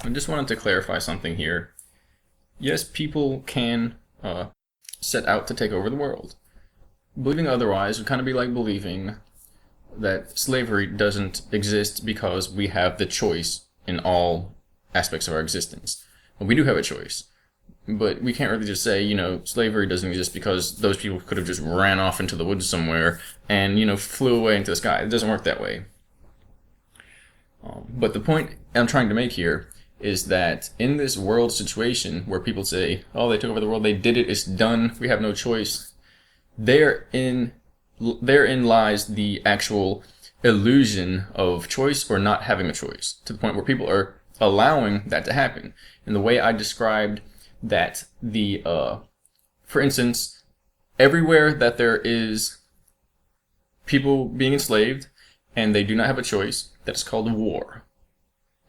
I just wanted to clarify something here. Yes, people can set out to take over the world. Believing otherwise would kind of be like believing that slavery doesn't exist because we have the choice in all aspects of our existence. Well, we do have a choice, but we can't really just say, slavery doesn't exist because those people could have just ran off into the woods somewhere and, flew away into the sky. It doesn't work that way. But the point I'm trying to make here is that in this world situation where people say, oh, they took over the world, they did it, it's done, we have no choice, therein lies the actual illusion of choice or not having a choice, to the point where people are allowing that to happen. And the way I described that, for instance, everywhere that there is people being enslaved and they do not have a choice, that is called war.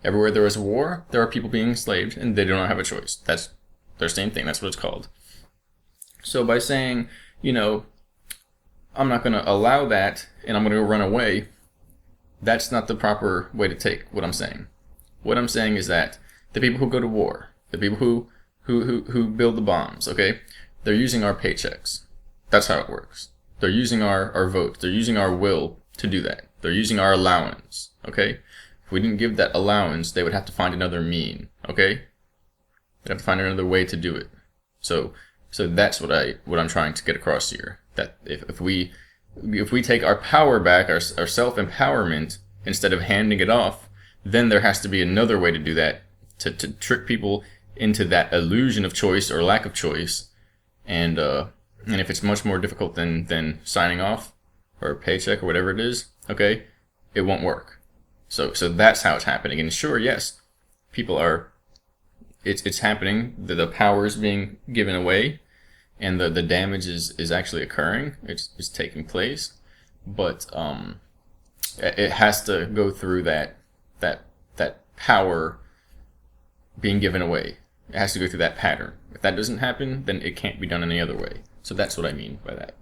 Everywhere there is a war, there are people being enslaved and they do not have a choice. That's their same thing. That's what it's called. So by saying, I'm not going to allow that and I'm going to go run away, that's not the proper way to take what I'm saying. What I'm saying is that the people who go to war, the people who build the bombs, okay, they're using our paychecks. That's how it works. They're using our vote. They're using our will to do that. They're using our allowance, okay? If we didn't give that allowance, they would have to find another mean, okay? They'd have to find another way to do it. So that's what I'm trying to get across here. That if we take our power back, our self-empowerment, instead of handing it off, then there has to be another way to do that, to trick people into that illusion of choice or lack of choice. And if it's much more difficult than signing off or a paycheck or whatever it is, okay, it won't work. So that's how it's happening. And sure, yes, people are, it's happening, the power is being given away, and the damage is actually occurring. It's taking place, but it has to go through that power being given away. It has to go through that pattern. If that doesn't happen, then it can't be done any other way. So that's what I mean by that.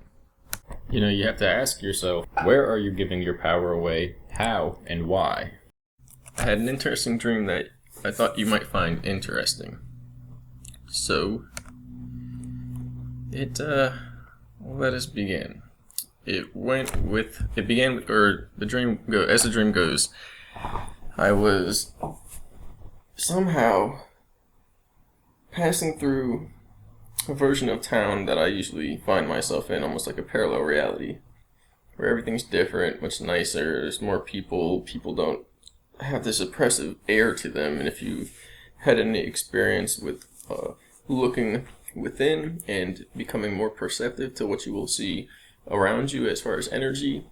You have to ask yourself, where are you giving your power away, how, and why? I had an interesting dream that I thought you might find interesting. So, let us begin. As the dream goes, I was somehow passing through a version of town that I usually find myself in, almost like a parallel reality, where everything's different, much nicer, there's more people don't have this oppressive air to them, and if you had any experience with looking within and becoming more perceptive to what you will see around you as far as energy,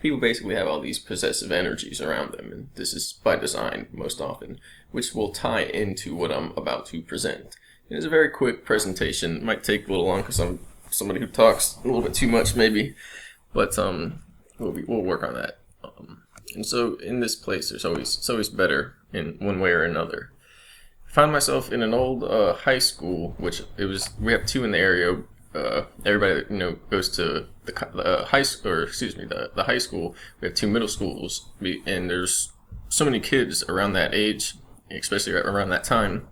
people basically have all these possessive energies around them, and this is by design most often, which will tie into what I'm about to present. It's a very quick presentation. It might take a little long because I'm somebody who talks a little bit too much, maybe, but we'll work on that. And so in this place, it's always better in one way or another. I found myself in an old high school, we have two in the area. Everybody goes to the high school. We have two middle schools, and there's so many kids around that age, especially around that time.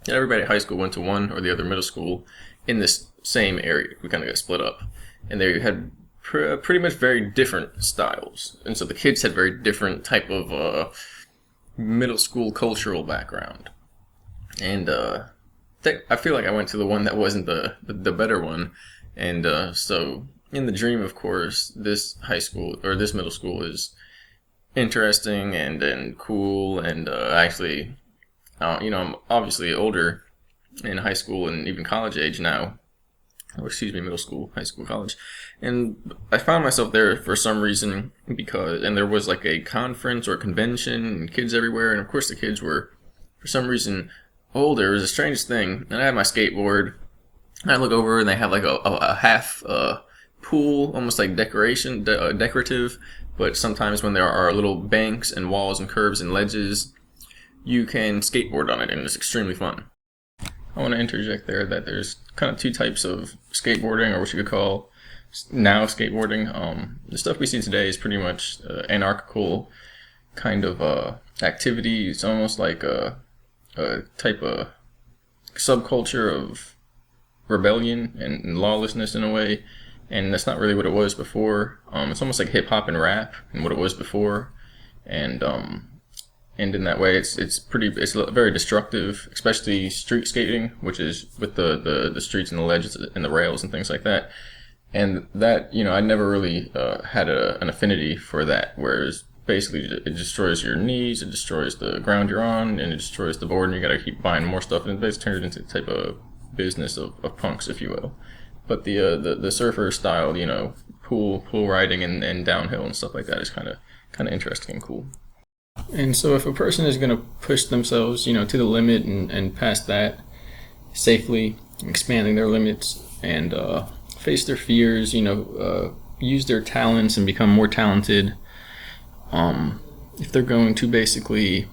And everybody at high school went to one or the other middle school in this same area. We kind of got split up, and they had pretty much very different styles, and so the kids had very different type of middle school cultural background. And I feel like I went to the one that wasn't the better one, and so in the dream, of course, this high school or this middle school is interesting and cool, and actually. I'm obviously older in high school and even college age now, middle school, high school, college, and I found myself there for some reason and there was like a conference or convention and kids everywhere, and of course the kids were, for some reason, older. It was the strangest thing, and I had my skateboard, and I look over and they have like a half pool, almost like decorative, but sometimes when there are little banks and walls and curves and ledges, you can skateboard on it, and it's extremely fun. I want to interject there that there's kind of two types of skateboarding, or what you could call now skateboarding. The stuff we see today is pretty much anarchical kind of activity. It's almost like a type of subculture of rebellion and lawlessness in a way, and that's not really what it was before. It's almost like hip hop and rap and what it was before, and in that way, it's very destructive, especially street skating, which is with the streets and the ledges and the rails and things like that. And that, I never really had an affinity for that, whereas basically it destroys your knees, it destroys the ground you're on, and it destroys the board, and you gotta keep buying more stuff, and it basically turns it into a type of business of punks, if you will. But the surfer style, pool riding and downhill and stuff like that is kind of interesting and cool. And so if a person is going to push themselves, to the limit and past that safely, expanding their limits and face their fears, use their talents and become more talented, if they're going to basically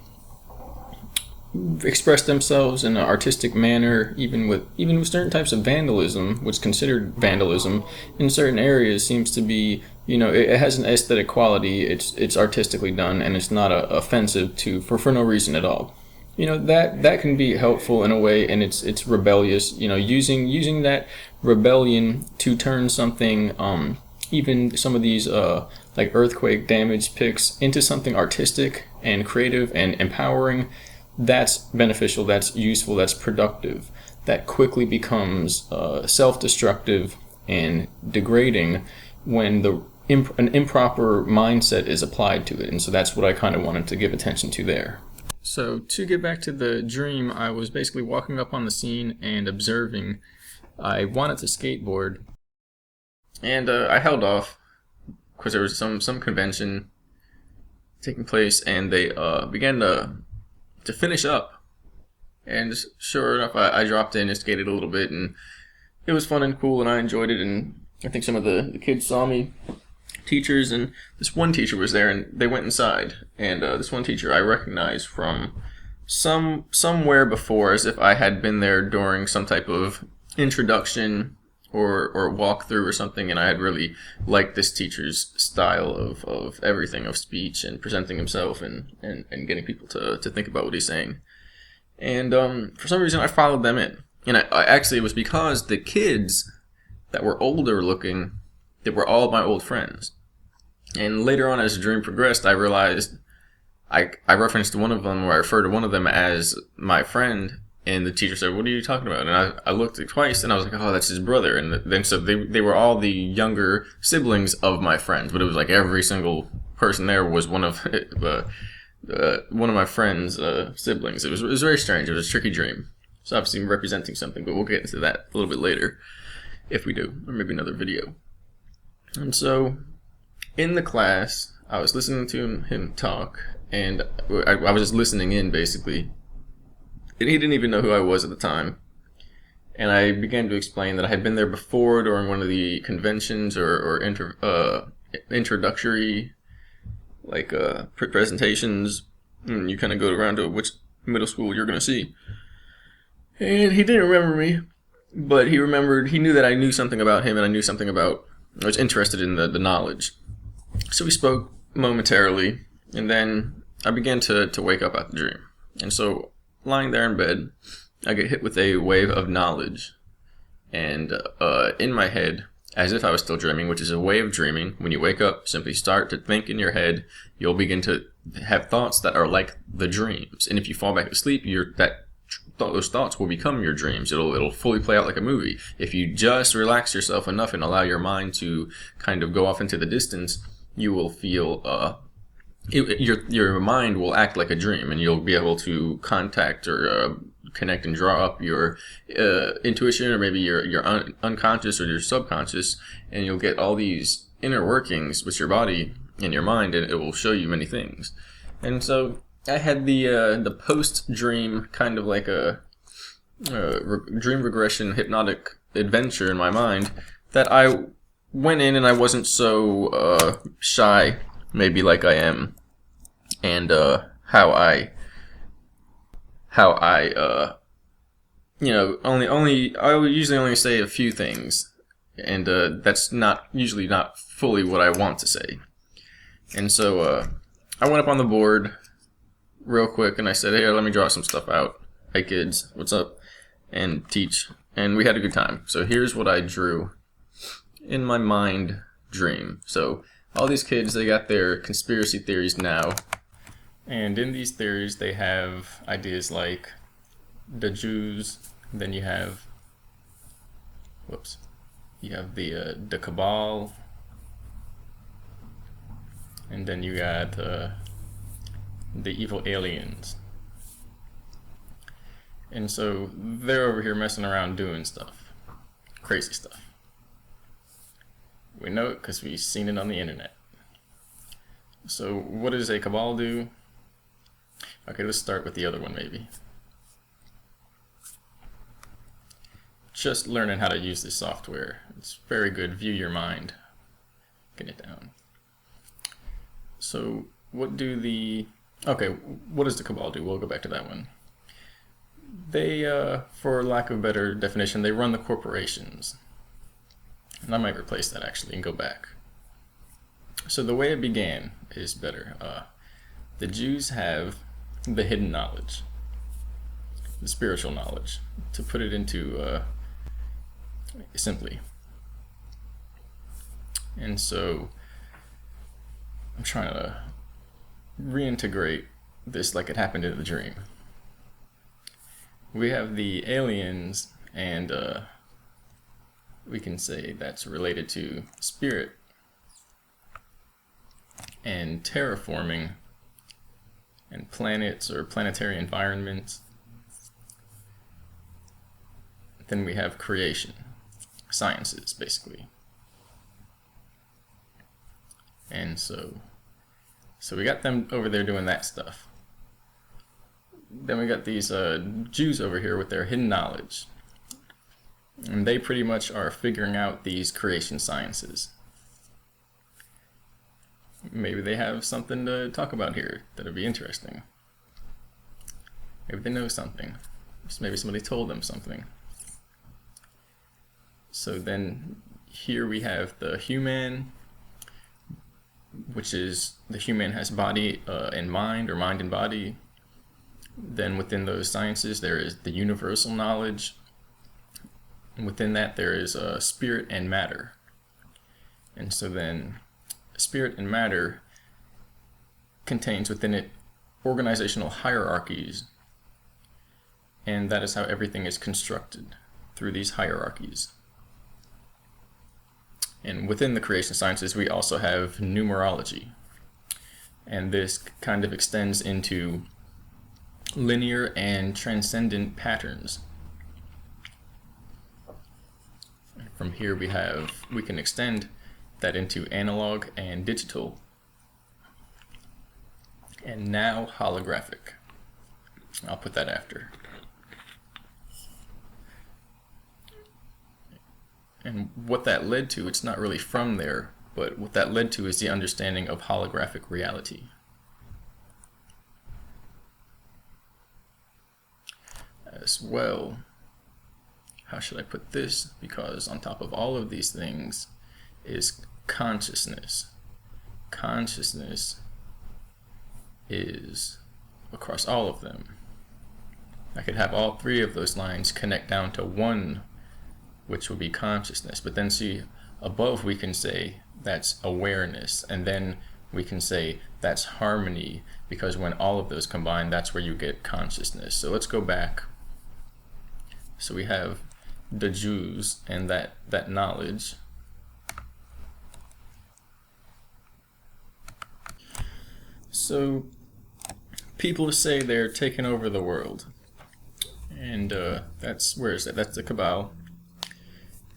express themselves in an artistic manner, even with certain types of vandalism, what's considered vandalism in certain areas seems to be, it has an aesthetic quality. It's artistically done, and it's not offensive for no reason at all. That can be helpful in a way, and it's rebellious. Using that rebellion to turn something, even some of these like earthquake damage pics, into something artistic and creative and empowering. That's beneficial, that's useful, that's productive. That quickly becomes self-destructive and degrading when an improper mindset is applied to it. And so that's what I kind of wanted to give attention to there. So to get back to the dream, I was basically walking up on the scene and observing. I wanted to skateboard, and I held off because there was some convention taking place, and they began to finish up, and sure enough, I dropped in and skated a little bit, and it was fun and cool, and I enjoyed it. And I think some of the kids saw me, teachers, and this one teacher was there, and they went inside, and this one teacher I recognized from somewhere before, as if I had been there during some type of introduction or walkthrough or something, and I had really liked this teacher's style of everything, of speech and presenting himself and getting people to think about what he's saying. And for some reason I followed them in. And I actually, it was because the kids that were older looking, they were all my old friends. And later on, as the dream progressed, I realized I referenced one of them, or I referred to one of them as my friend. And the teacher said, "What are you talking about?" And I looked at twice, and I was like, "Oh, that's his brother." And then so they were all the younger siblings of my friends, but it was like every single person there was one of my friends' siblings. It was very strange. It was a tricky dream. It's obviously representing something, but we'll get into that a little bit later, if we do, or maybe another video. And so, in the class, I was listening to him talk, and I was just listening in, basically. And he didn't even know who I was at the time. And I began to explain that I had been there before during one of the conventions or introductory presentations. And you kind of go around to which middle school you're going to see. And he didn't remember me, but he knew that I knew something about him, and I was interested in the knowledge. So we spoke momentarily, and then I began to wake up out the dream. And so, lying there in bed, I get hit with a wave of knowledge, and in my head, as if I was still dreaming, which is a way of dreaming. When you wake up, simply start to think in your head. You'll begin to have thoughts that are like the dreams, and if you fall back asleep, those thoughts will become your dreams. It'll fully play out like a movie. If you just relax yourself enough and allow your mind to kind of go off into the distance, you will feel your mind will act like a dream, and you'll be able to contact or connect and draw up your intuition, or maybe your unconscious or your subconscious, and you'll get all these inner workings with your body and your mind, and it will show you many things. And so I had the post-dream kind of like a dream regression hypnotic adventure in my mind, that I went in and I wasn't so shy, maybe like I am, and how I I usually only say a few things, and that's usually not fully what I want to say. And so I went up on the board real quick, and I said, "Hey, let me draw some stuff out." Hey kids, what's up? And teach. And we had a good time. So here's what I drew in my mind dream. So all these kids, they got their conspiracy theories now. And in these theories, they have ideas like the Jews, then you have, you have the Cabal, and then you got the Evil Alienz. And so they're over here messing around doing stuff, crazy stuff. We know it because we've seen it on the internet. So what does a Cabal do? Okay, let's start with the other one maybe. Just learning how to use this software. It's very good. View your mind. Get it down. So what do the... Okay, what does the Cabal do? We'll go back to that one. They, for lack of a better definition, they run the corporations. And I might replace that actually and go back. So the way it began is better. The Jews have the hidden knowledge, the spiritual knowledge, to put it into simply. And so I'm trying to reintegrate this like it happened in the dream. We have the aliens, and we can say that's related to spirit and terraforming and planets or planetary environments. Then we have creation, sciences basically. And so we got them over there doing that stuff. Then we got these Jews over here with their hidden knowledge. And they pretty much are figuring out these creation sciences. Maybe they have something to talk about here that'll be interesting. Maybe they know something. Maybe somebody told them something. So then here we have the human, which is the human has body and mind, or mind and body. Then within those sciences there is the universal knowledge. And within that there is spirit and matter. And so then spirit and matter contains within it organizational hierarchies, and that is how everything is constructed, through these hierarchies. And within the creation sciences we also have numerology, and this kind of extends into linear and transcendent patterns. From here we can extend that into analog and digital, and now holographic. I'll put that after. And what that led to, it's not really from there, but what that led to is the understanding of holographic reality. As well, how should I put this? Because on top of all of these things is consciousness. Consciousness is across all of them. I could have all three of those lines connect down to one, which would be consciousness. But then see, above we can say that's awareness, and then we can say that's harmony, because when all of those combine, that's where you get consciousness. So let's go back. So we have the Jews and that knowledge. So people say they're taking over the world, and that's, where is that? That's the Cabal.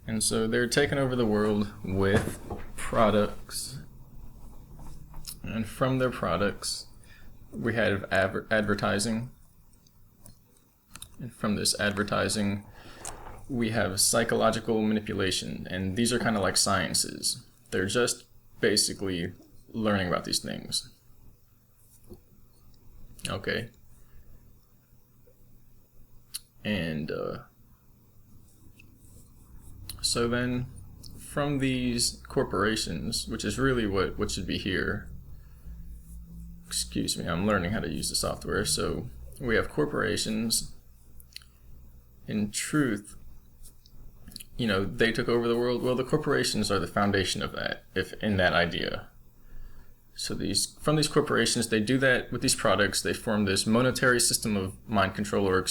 And so they're taking over the world with products, and from their products we have advertising, and from this advertising we have psychological manipulation, and these are kind of like sciences. They're just basically learning about these things. Okay. And so then from these corporations, which is really what should be here, excuse me, I'm learning how to use the software. So we have corporations, in truth, they took over the world. Well, the corporations are the foundation of that, if in that idea. So from these corporations, they do that with these products. They form this monetary system of mind control, or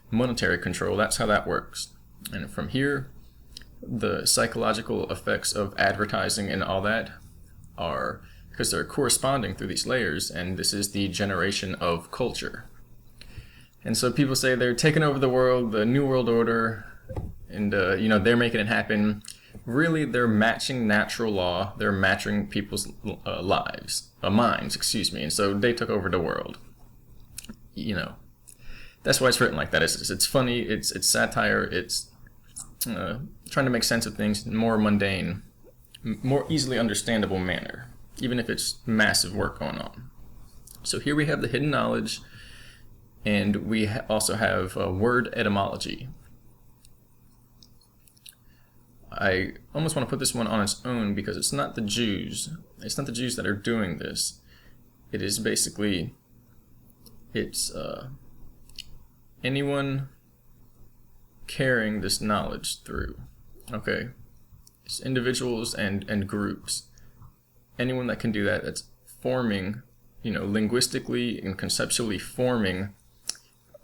monetary control. That's how that works. And from here, the psychological effects of advertising and all that are, because they're corresponding through these layers, and this is the generation of culture. And so people say they're taking over the world, the New World Order, and they're making it happen. Really, they're matching natural law. They're matching people's minds, and so they took over the world. That's why it's written like that. It's funny. It's satire. It's trying to make sense of things in more mundane, more easily understandable manner, even if it's massive work going on. So here we have the hidden knowledge, and we also have word etymology. I almost want to put this one on its own because it's not the Jews. It's not the Jews that are doing this. It is basically, it's anyone carrying this knowledge through. Okay? It's individuals and groups. Anyone that can do that, that's forming, linguistically and conceptually forming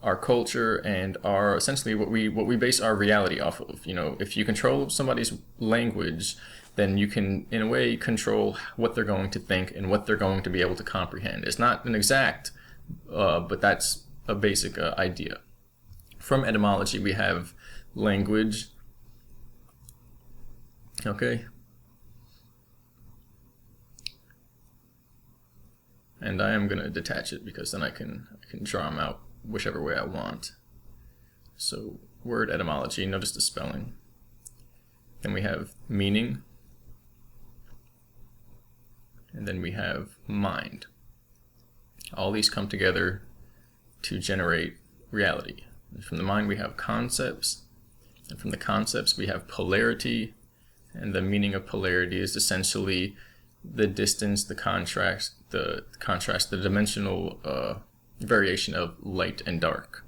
our culture and our essentially what we base our reality off of. If you control somebody's language, then you can, in a way, control what they're going to think and what they're going to be able to comprehend. It's not an exact, but that's a basic idea. From etymology, we have language. Okay. And I am going to detach it because then I can draw them out whichever way I want. So word etymology, notice the spelling. Then we have meaning. And then we have mind. All these come together to generate reality. And from the mind we have concepts. And from the concepts we have polarity. And the meaning of polarity is essentially the distance, the contrast, the dimensional variation of light and dark.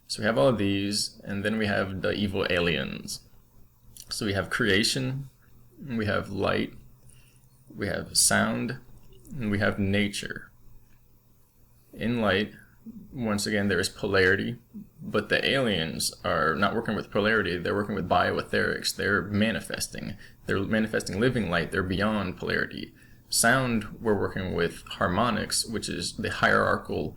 So we have all of these, and then we have the Evil Alienz. So we have creation, we have light, we have sound, and we have nature. In light, once again, there is polarity, but the aliens are not working with polarity, they're working with bioetherics. They're manifesting living light. They're beyond polarity. Sound, we're working with harmonics, which is the hierarchical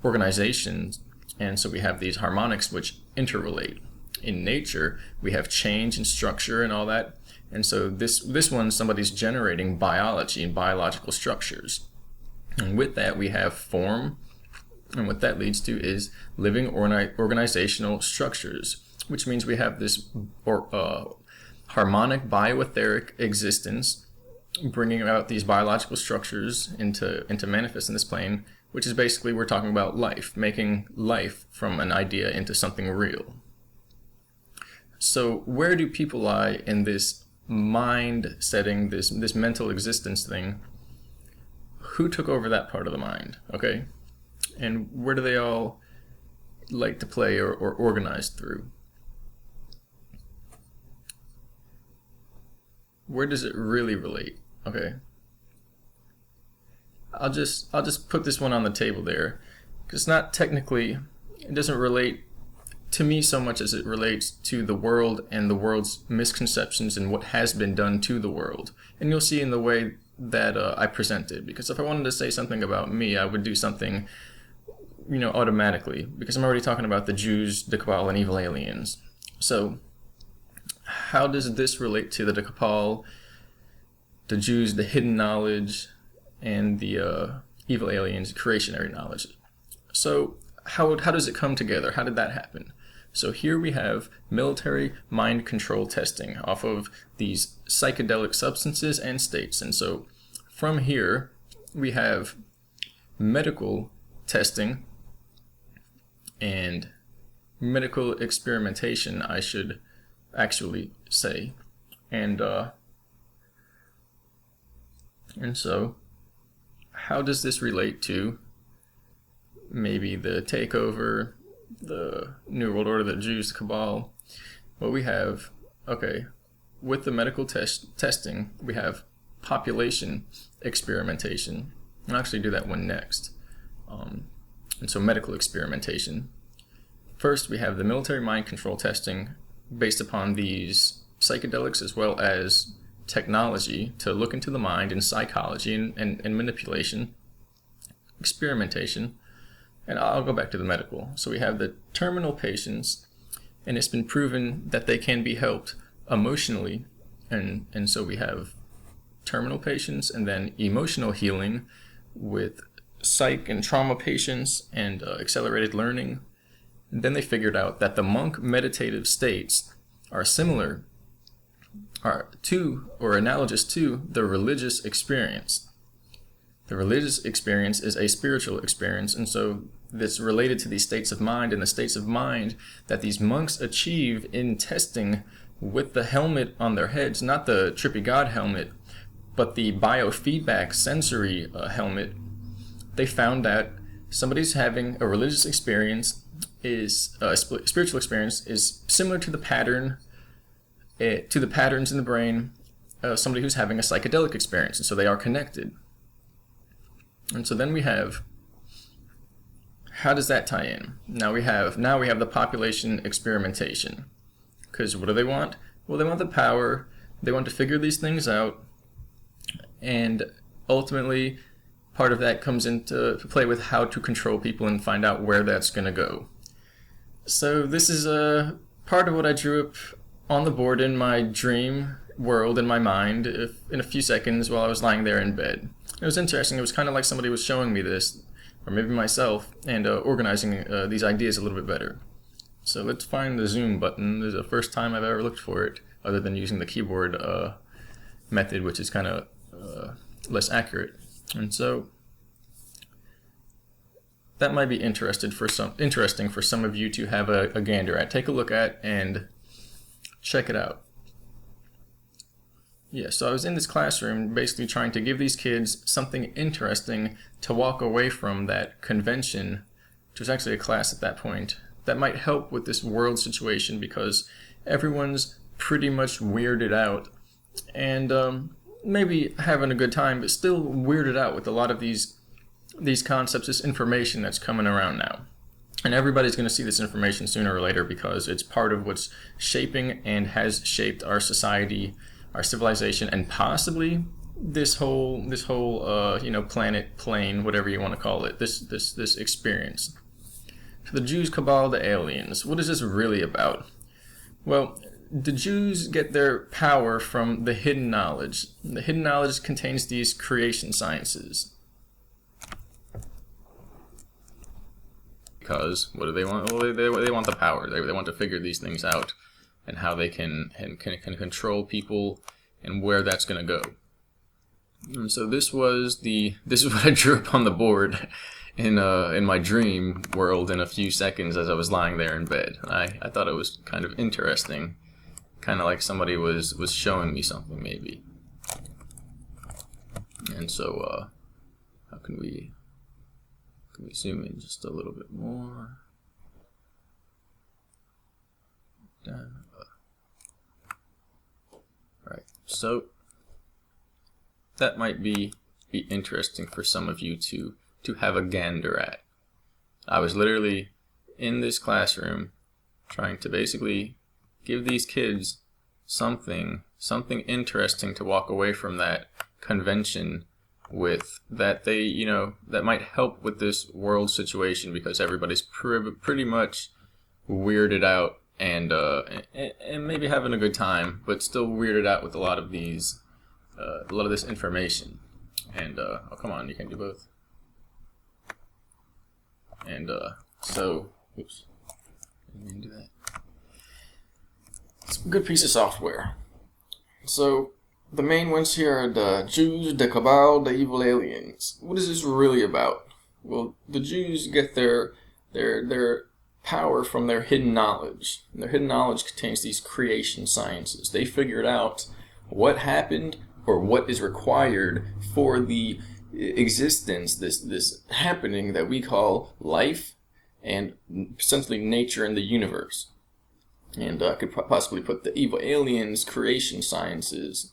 organizations, and so we have these harmonics which interrelate. In nature, we have change and structure and all that, and so this one, somebody's generating biology and biological structures. And with that, we have form, and what that leads to is living organizational structures, which means we have this harmonic bioetheric existence, bringing about these biological structures into manifest in this plane, which is basically, we're talking about life, making life from an idea into something real. So where do people lie in this mind setting, this mental existence thing? Who took over that part of the mind? Okay, and where do they all like to play or organize through? Where does it really relate? Okay, I'll just put this one on the table there, because not technically, it doesn't relate to me so much as it relates to the world and the world's misconceptions and what has been done to the world. And you'll see in the way that I present it, because if I wanted to say something about me, I would do something, automatically, because I'm already talking about the Jews, the Cabal, and Evil Alienz. So how does this relate to the Cabal, the Jews, the hidden knowledge, and the Evil Alienz, creationary knowledge? So how does it come together? How did that happen? So here we have military mind control testing off of these psychedelic substances and states. And so from here we have medical testing and medical experimentation, I should actually say. And so how does this relate to maybe the takeover, the New World Order, the Jews, the Cabal, what we have, okay, with the medical testing, we have population experimentation. I'll actually do that one next. And so medical experimentation. First, we have the military mind control testing based upon these psychedelics as well as technology to look into the mind and psychology and manipulation, experimentation. And I'll go back to the medical. So we have the terminal patients, and it's been proven that they can be helped emotionally. And so we have terminal patients, and then emotional healing with psych and trauma patients and accelerated learning. And then they figured out that the monk meditative states are similar or analogous to the religious experience. The religious experience is a spiritual experience, and so this related to these states of mind, and the states of mind that these monks achieve in testing with the helmet on their heads, not the Trippy God helmet, but the biofeedback sensory helmet. They found that somebody's having a religious experience is a spiritual experience is similar to the patterns in the brain of somebody who's having a psychedelic experience, and so they are connected. And so then we have, how does that tie in? Now we have the population experimentation. Because what do they want? Well, they want the power. They want to figure these things out, and ultimately, part of that comes into play with how to control people and find out where that's going to go. So this is a part of what I drew up on the board in my dream world in my mind in a few seconds while I was lying there in bed. It was interesting. It was kind of like somebody was showing me this, or maybe myself, and organizing these ideas a little bit better. So let's find the zoom button. This is the first time I've ever looked for it, other than using the keyboard method, which is kind of less accurate. And so that might be interesting for some of you to have a gander at. Take a look at and check it out. Yeah, so I was in this classroom basically trying to give these kids something interesting to walk away from that convention, which was actually a class at that point, that might help with this world situation, because everyone's pretty much weirded out and maybe having a good time, but still weirded out with a lot of these concepts, this information that's coming around now. And everybody's going to see this information sooner or later, because it's part of what's shaping and has shaped our society, our civilization, and possibly this whole planet, plane, whatever you want to call it, this experience. So the Jews, Cabal, the aliens. What is this really about? Well, the Jews get their power from the hidden knowledge. The hidden knowledge contains these creation sciences. Because what do they want? Well, they want the power. They want to figure these things out and how they can control people and where that's going to go. And so this is what I drew up on the board in my dream world in a few seconds as I was lying there in bed. I thought it was kind of interesting, kind of like somebody was showing me something maybe. And so how can we zoom in just a little bit more? Alright, so that might be interesting for some of you to have a gander at. I was literally in this classroom trying to basically give these kids something interesting to walk away from that convention with, that that might help with this world situation, because everybody's pretty much weirded out and maybe having a good time, but still weirded out with a lot of this information. And oh, come on, you can't do both. And so, oops, I didn't do that. It's a good piece of software. So the main ones here are the Jews, the Cabal, the Evil Aliens. What is this really about? Well, the Jews get their power from their hidden knowledge. And their hidden knowledge contains these creation sciences. They figured out what happened, or what is required for the existence, this happening that we call life, and essentially nature and the universe. And I could possibly put the Evil Alienz, creation sciences.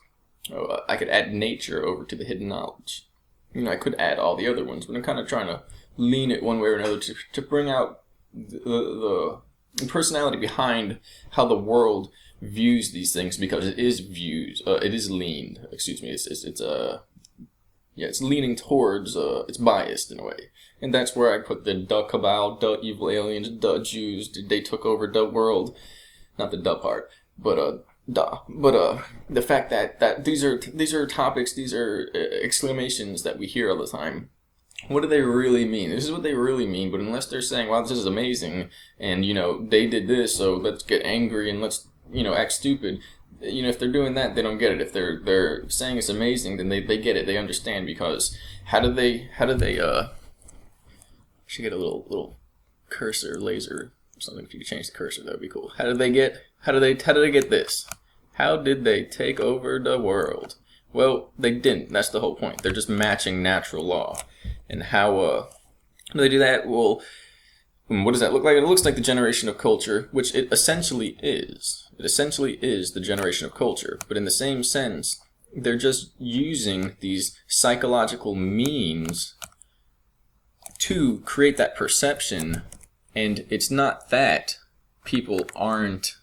I could add nature over to the hidden knowledge. I could add all the other ones, but I'm kind of trying to lean it one way or another to bring out the personality behind how the world views these things, because it is leaned. Excuse me. It's leaning towards. It's biased in a way, and that's where I put the Cabal, Evil Alienz, Jews. They took over the world. Not the part, but the fact that these are topics, these are exclamations that we hear all the time. What do they really mean? This is what they really mean, but unless they're saying, wow, this is amazing, and they did this, so let's get angry and let's act stupid. If they're doing that, they don't get it. If they're saying it's amazing, then they get it. They understand, because how do they should get a little cursor laser. Something, if you could change the cursor, that would be cool. How did they get this? How did they take over the world? Well, they didn't. That's the whole point. They're just matching natural law. And how do they do that? Well, what does that look like? It looks like the generation of culture, which it essentially is. It essentially is the generation of culture. But in the same sense, they're just using these psychological means to create that perception. And it's not that people aren't,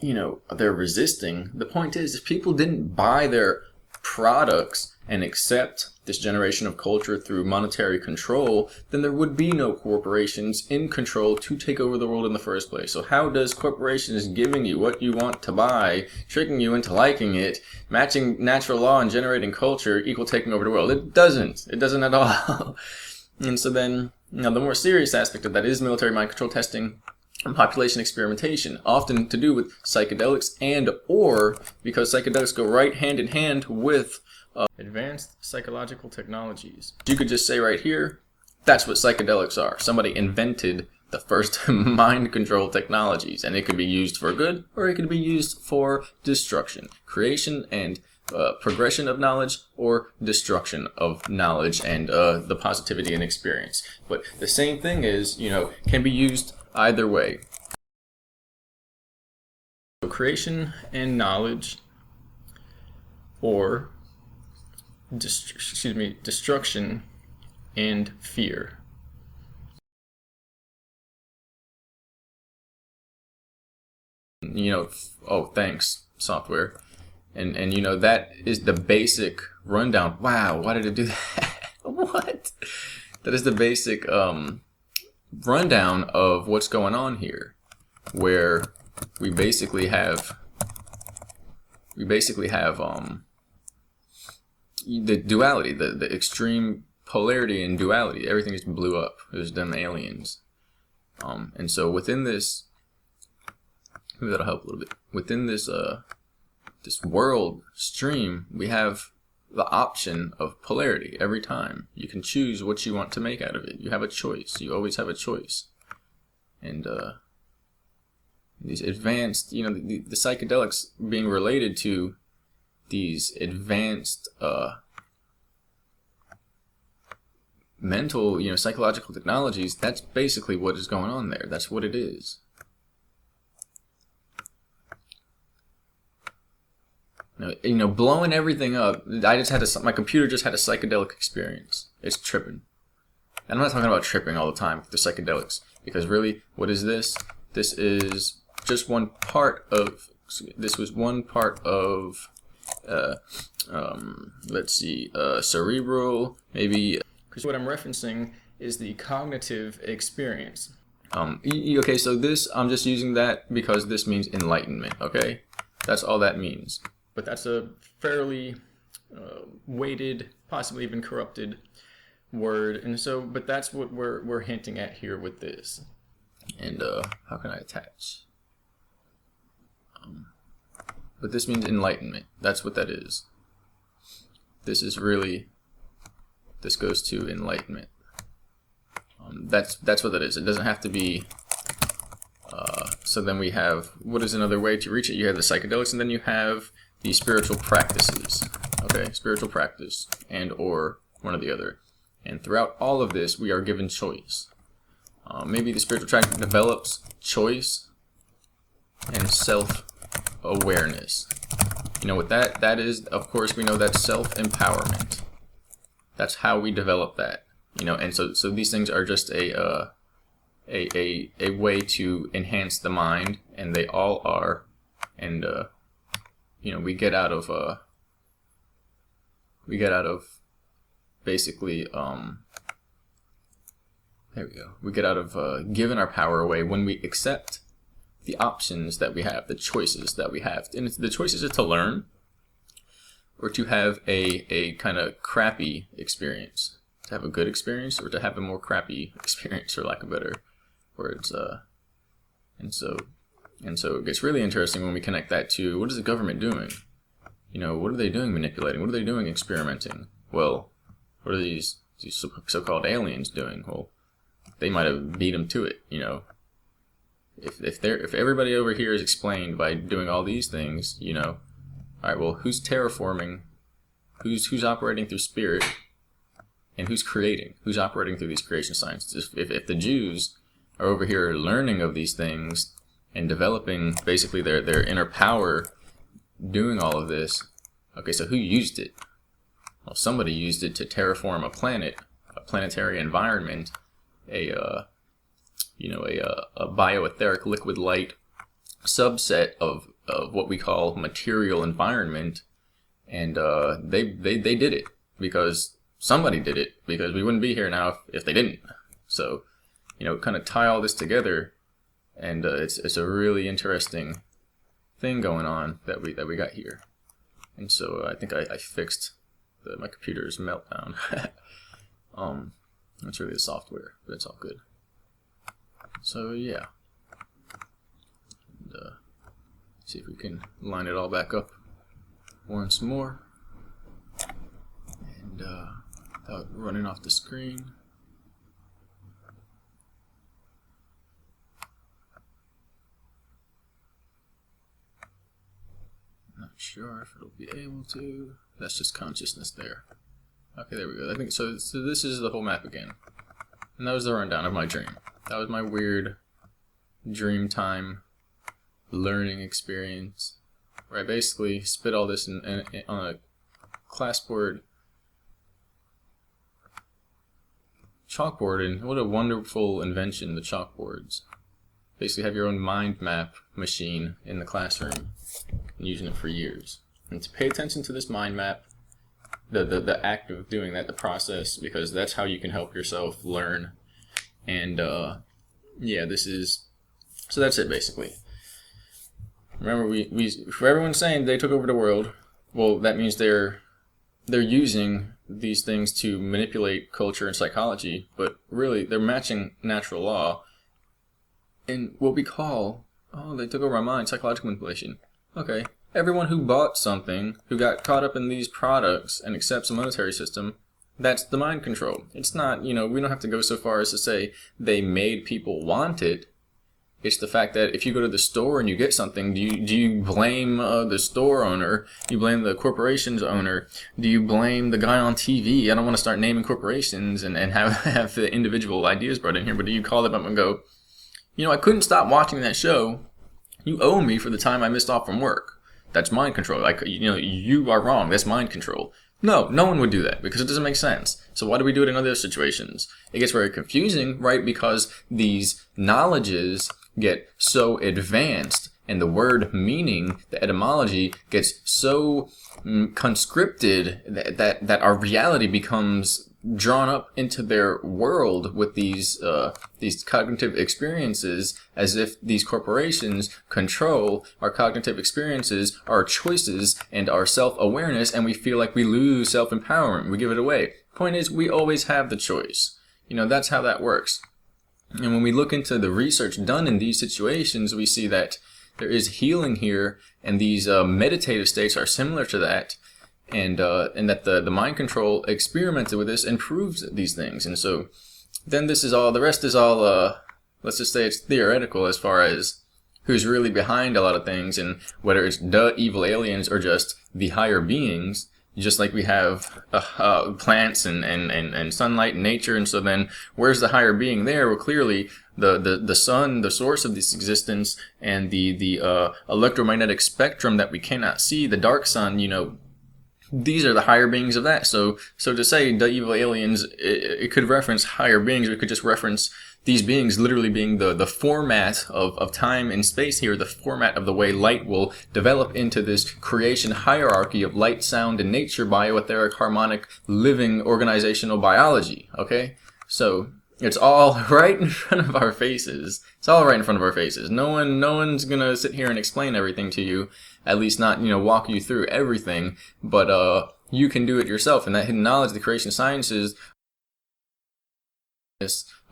they're resisting. The point is, if people didn't buy their products and accept this generation of culture through monetary control, then there would be no corporations in control to take over the world in the first place. So how does corporations giving you what you want to buy, tricking you into liking it, matching natural law and generating culture equal taking over the world? It doesn't. It doesn't at all. And so then, the more serious aspect of that is military mind control testing and population experimentation, often to do with psychedelics or because psychedelics go right hand in hand with advanced psychological technologies. You could just say right here, that's what psychedelics are. Somebody invented the first mind control technologies, and it could be used for good or it could be used for destruction, creation and progression of knowledge, or destruction of knowledge and the positivity and experience. But the same thing is, can be used either way. So creation and knowledge, or destruction and fear. Oh, thanks, software. And that is the basic rundown. Wow, why did it do that? What? That is the basic rundown of what's going on here, where we basically have the duality, the extreme polarity and duality. Everything just blew up. It was them aliens. And so within this, maybe that'll help a little bit. Within this this world stream, we have the option of polarity every time. You can choose what you want to make out of it. You have a choice. You always have a choice. And these advanced, the psychedelics being related to these advanced mental, psychological technologies, that's basically what is going on there. That's what it is. Blowing everything up. My computer just had a psychedelic experience. It's tripping. And I'm not talking about tripping all the time with the psychedelics, because really, what is this? This is just one part of. This was one part of. Let's see, cerebral, maybe. Because what I'm referencing is the cognitive experience. Okay, so this, I'm just using that because this means enlightenment. Okay, that's all that means. But that's a fairly weighted, possibly even corrupted word, and so, but that's what we're hinting at here with this. And how can I attach? But this means enlightenment. That's what that is. This is really. This goes to enlightenment. That's what that is. It doesn't have to be. So then we have, what is another way to reach it? You have the psychedelics, and then you have the spiritual practices. Okay, spiritual practice and or one or the other. And throughout all of this, we are given choice. Maybe the spiritual track develops choice and self-awareness. You know what that is? Of course, we know that's self-empowerment. That's how we develop that. You know, and so these things are just a way to enhance the mind, and they all are. And you know, we get out of basically there we go. We get out of giving our power away when we accept the options that we have, the choices that we have. And the choices are to learn or to have a kind of crappy experience. To have a good experience or to have a more crappy experience, for lack of better words. And so it gets really interesting when we connect that to, what is the government doing? You know, what are they doing manipulating? What are they doing experimenting? Well, what are these so-called aliens doing? Well, they might have beat them to it, you know. If everybody over here is explained by doing all these things, you know, all right, well, who's terraforming? Who's operating through spirit? And who's creating? Who's operating through these creation sciences? If the Jews are over here learning of these things and developing basically their inner power, doing all of this, okay, so who used it? Well, somebody used it to terraform a planet, a planetary environment, a bioetheric liquid light subset of what we call material environment, and they did it because somebody did it, because we wouldn't be here now if they didn't. So, you know, kind of tie all this together, and it's a really interesting thing going on that we got here. And so I think I fixed my computer's meltdown. It's really the software, but it's all good. So yeah, and, see if we can line it all back up once more, and without running off the screen. Not sure if it'll be able to. That's just consciousness there. Okay, there we go. I think so. So this is the whole map again, and that was the rundown of my dream. That was my weird dream time learning experience, where I basically spit all this on a classboard chalkboard, and what a wonderful invention, the chalkboards. Basically have your own mind map machine in the classroom, and using it for years. And to pay attention to this mind map, the act of doing that, the process, because that's how you can help yourself learn. And yeah, so that's it basically. Remember, we for everyone saying they took over the world, well, that means they're using these things to manipulate culture and psychology, but really they're matching natural law in what we call, oh, they took over our mind, psychological manipulation. Okay, everyone who bought something, who got caught up in these products and accepts a monetary system, that's the mind control. It's not, you know, we don't have to go so far as to say they made people want it. It's the fact that if you go to the store and you get something, do you blame the store owner? Do you blame the corporation's owner? Do you blame the guy on TV? I don't want to start naming corporations and have the individual ideas brought in here, but do you call them up and go, you know, I couldn't stop watching that show. You owe me for the time I missed off from work. That's mind control. Like, you know, you are wrong. That's mind control. No one would do that because it doesn't make sense. So why do we do it in other situations? It gets very confusing, right? Because these knowledges get so advanced, and the word meaning, the etymology, gets so conscripted that our reality becomes drawn up into their world with these cognitive experiences, as if these corporations control our cognitive experiences, our choices, and our self-awareness, and we feel like we lose self-empowerment. We give it away. Point is, we always have the choice. You know, that's how that works. And when we look into the research done in these situations, we see that there is healing here, and these meditative states are similar to that, and that the mind control experimented with this and proves these things. And so then the rest is all, let's just say it's theoretical as far as who's really behind a lot of things, and whether it's the evil aliens or just the higher beings. just like we have plants and sunlight and nature. And so then where's the higher being there? Well, clearly the sun, the source of this existence, and the electromagnetic spectrum that we cannot see, the dark sun, these are the higher beings of that. So to say the evil aliens, it could reference higher beings. We could just reference these beings literally being the format of time and space here, the format of the way light will develop into this creation hierarchy of light, sound, and nature, bioetheric, harmonic, living, organizational biology. Okay? So it's all right in front of our faces. It's all right in front of our faces. No one's gonna sit here and explain everything to you. At least not, walk you through everything. But you can do it yourself. And that hidden knowledge, the creation sciences,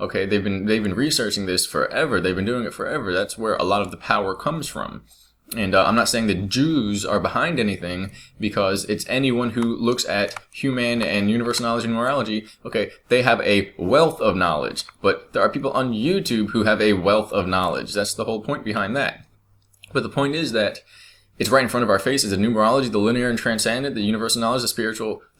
okay, they've been researching this forever. They've been doing it forever. That's where a lot of the power comes from. And I'm not saying that Jews are behind anything, because it's anyone who looks at human and universal knowledge and numerology. Okay, they have a wealth of knowledge, but there are people on YouTube who have a wealth of knowledge. That's the whole point behind that. But the point is that it's right in front of our faces. The numerology, the linear and transcendent, the universal knowledge, the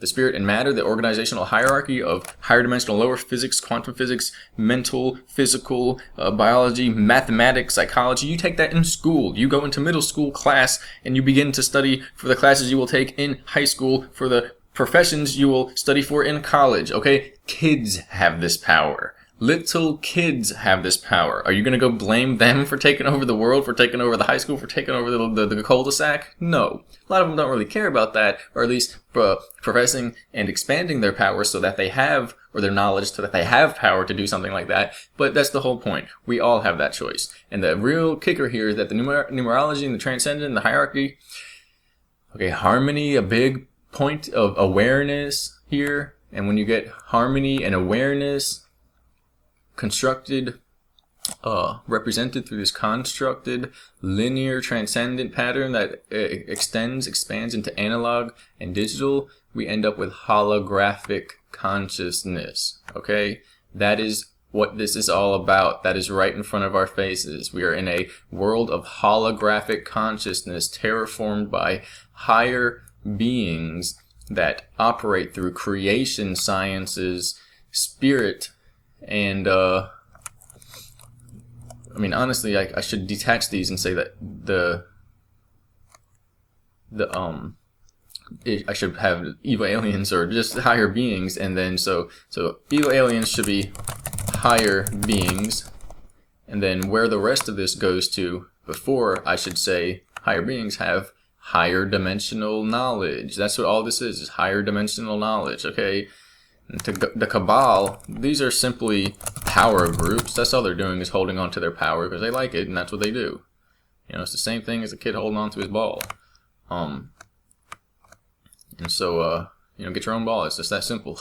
spirit and matter, the organizational hierarchy of higher dimensional, lower physics, quantum physics, mental, physical, biology, mathematics, psychology. You take that in school. You go into middle school class and you begin to study for the classes you will take in high school, for the professions you will study for in college. Okay? Kids have this power. Little kids have this power. Are you going to go blame them for taking over the world, for taking over the high school, for taking over the cul-de-sac? No. A lot of them don't really care about that, or at least professing and expanding their power so that they have, or their knowledge so that they have power to do something like that. But that's the whole point. We all have that choice. And the real kicker here is that the numerology and the transcendent and the hierarchy, okay, harmony, a big point of awareness here. And when you get harmony and awareness constructed, represented through this constructed linear transcendent pattern that expands into analog and digital, we end up with holographic consciousness. Okay? That is what this is all about. That is right in front of our faces. We are in a world of holographic consciousness, terraformed by higher beings that operate through creation sciences, spirit, and honestly, I should detach these and say that I should have evil aliens or just higher beings, and then so evil aliens should be higher beings, and then where the rest of this goes to before, I should say higher beings have higher dimensional knowledge. That's what all this is higher dimensional knowledge. Okay. The Cabal, these are simply power groups. That's all they're doing, is holding on to their power because they like it, and that's what they do. It's the same thing as a kid holding on to his ball. And so, get your own ball. It's just that simple.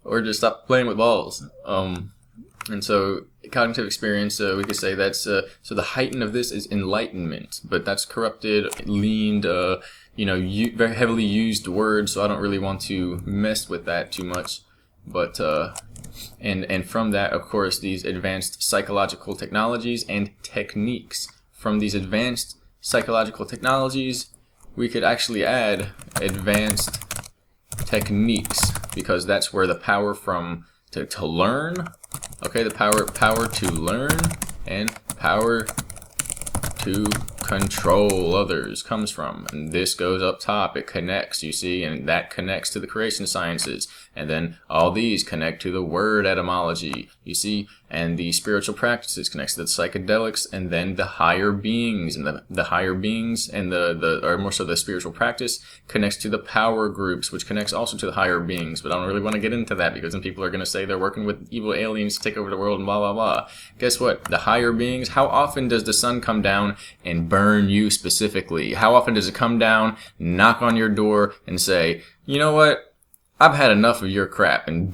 Or just stop playing with balls. And so, cognitive experience, we could say that's, so the heighten of this is enlightenment, but that's corrupted, leaned, very heavily used word, so I don't really want to mess with that too much. But, and from that, of course, these advanced psychological technologies and techniques. From these advanced psychological technologies, we could actually add advanced techniques, because that's where the power to learn, okay, the power to learn and power to control others comes from. And this goes up top, it connects, you see, and that connects to the creation sciences, and then all these connect to the word etymology, you see, and the spiritual practices connects to the psychedelics, and then the higher beings, and the higher beings and or more so the spiritual practice connects to the power groups, which connects also to the higher beings. But I don't really want to get into that, because then people are going to say they're working with evil aliens to take over the world and blah blah blah. Guess what? The higher beings, how often does the sun come down and burn you specifically? How often does it come down, knock on your door, and say, you know what? I've had enough of your crap, and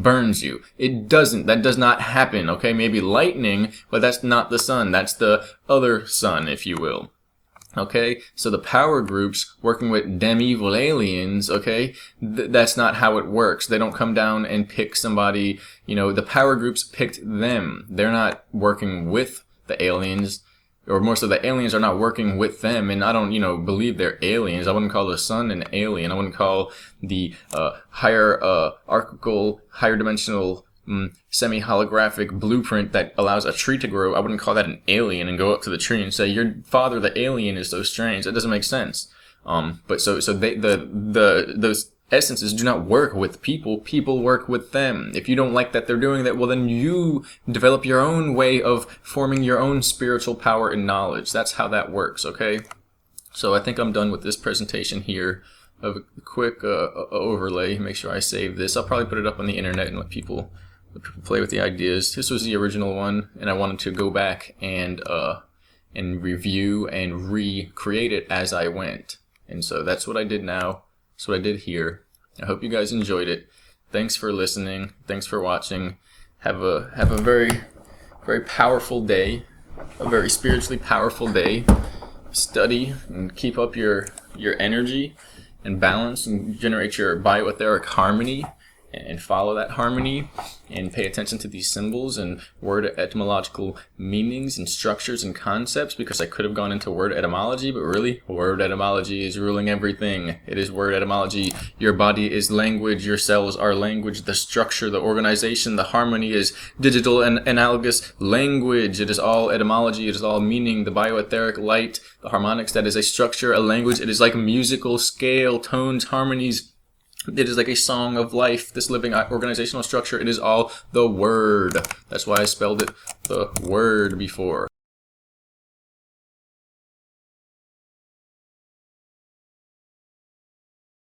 burns you. It doesn't. That does not happen, okay? Maybe lightning, but that's not the sun. That's the other sun, if you will. Okay? So the power groups working with them evil aliens, okay? That's not how it works. They don't come down and pick somebody. The power groups picked them. They're not working with the aliens. or more so the aliens are not working with them, and I don't, believe they're aliens. I wouldn't call the sun an alien. I wouldn't call the hierarchical, higher dimensional, semi-holographic blueprint that allows a tree to grow. I wouldn't call that an alien and go up to the tree and say, your father, the alien, is so strange. That doesn't make sense. But so those essences do not work with people. People work with them. If you don't like that they're doing that, well, then you develop your own way of forming your own spiritual power and knowledge. That's how that works, okay? So I think I'm done with this presentation here of a quick overlay. Make sure I save this. I'll probably put it up on the internet and let people play with the ideas. This was the original one, and I wanted to go back and review and recreate it as I went. And so that's what I did now. That's what I did here. I hope you guys enjoyed it. Thanks for listening. Thanks for watching. Have a very, very powerful day. A very spiritually powerful day. Study and keep up your energy and balance and generate your bioetheric harmony, and follow that harmony and pay attention to these symbols and word etymological meanings and structures and concepts, because I could have gone into word etymology, but really, word etymology is ruling everything. It is word etymology. Your body is language. Your cells are language. The structure, the organization, the harmony is digital and analogous language. It is all etymology. It is all meaning. The bioetheric light, the harmonics, that is a structure, a language. It is like a musical scale, tones, harmonies. It is like a song of life, this living organizational structure. It is all the word. That's why I spelled it the word before.